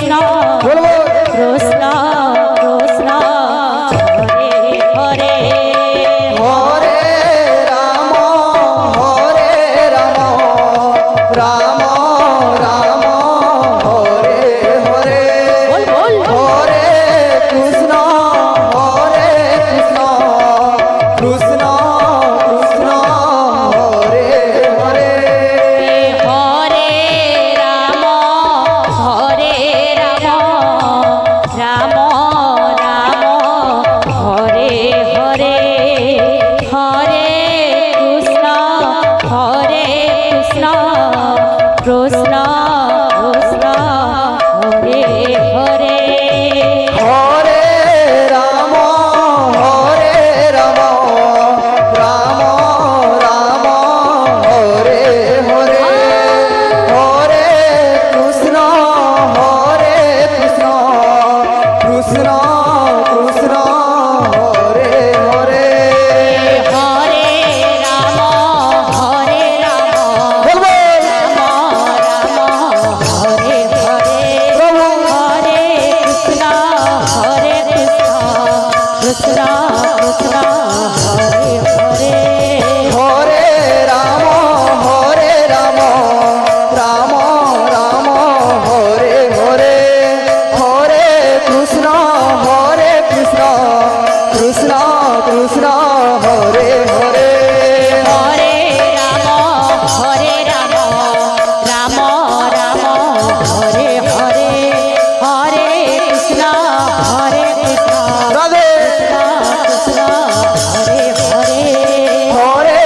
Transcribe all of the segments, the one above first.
কৃষ্ণ কৃষ্ণ কৃষ্ণ হরে হরে হরে রাম রাম রাম হরে হরে বল বল হরে কৃষ্ণ কৃষ্ণ কৃষ্ণ কৃষ্ণ হরে হরে হরে রাম রাম রাম হরে হরে হরে কৃষ্ণ কৃষ্ণ কৃষ্ণ কৃষ্ণ হরে হরে হরে রাম রাম রাম হরে হরে হরে কৃষ্ণ কৃষ্ণ কৃষ্ণ কৃষ্ণ হরে হরে হরে রাম বলবো রাম হরে হরে প্রভু হরে কৃষ্ণ কৃষ্ণ কৃষ্ণ হরে হরে হরে রাম রাম রাম হরে হরে হরে কৃষ্ণ কৃষ্ণ কৃষ্ণ কৃষ্ণ হরে হরে হরে রাম রাম রাম হরে হরে হরে কৃষ্ণ কৃষ্ণ রাধে কৃষ্ণ হরে হরে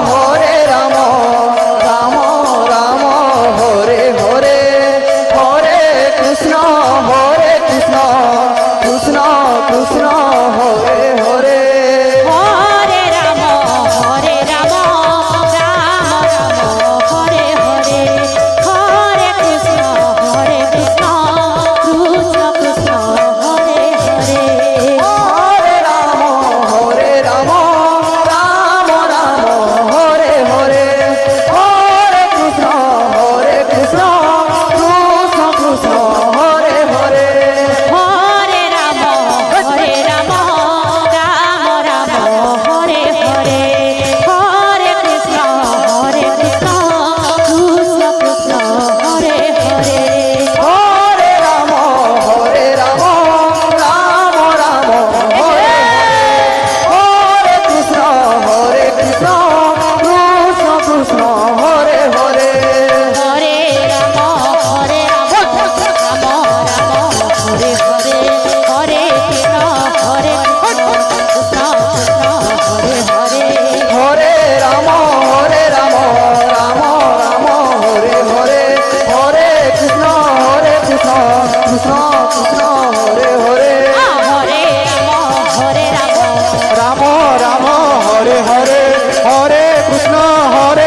হরে রাম রাম রাম হরে হরে হরে কৃষ্ণ কৃষ্ণ কৃষ্ণ কৃষ্ণ হরে হরে হরে রাম রাম রাম হরে হরে হরে কৃষ্ণ কৃষ্ণ কৃষ্ণ হরে হরে হরে রাম রাম রাম হরে হরে হরে কৃষ্ণ কৃষ্ণ কৃষ্ণ কৃষ্ণ হরে হরে হরে রাম রাম রাম হরে হরে হরে কৃষ্ণ কৃষ্ণ কৃষ্ণ হরে হরে হরে রাম রাম রাম হরে হরে কৃষ্ণ কৃষ্ণ কৃষ্ণ কৃষ্ণ হরে হরে হরে রাম রাম রাম হরে হরে হরে কৃষ্ণ কৃষ্ণ হরে হরে হরে রাম রাম রাম হরে হরে হরে কৃষ্ণ কৃষ্ণ কৃষ্ণ হরে হরে হরে রাম রাম রাম হরে হরে হরে কৃষ্ণ হরে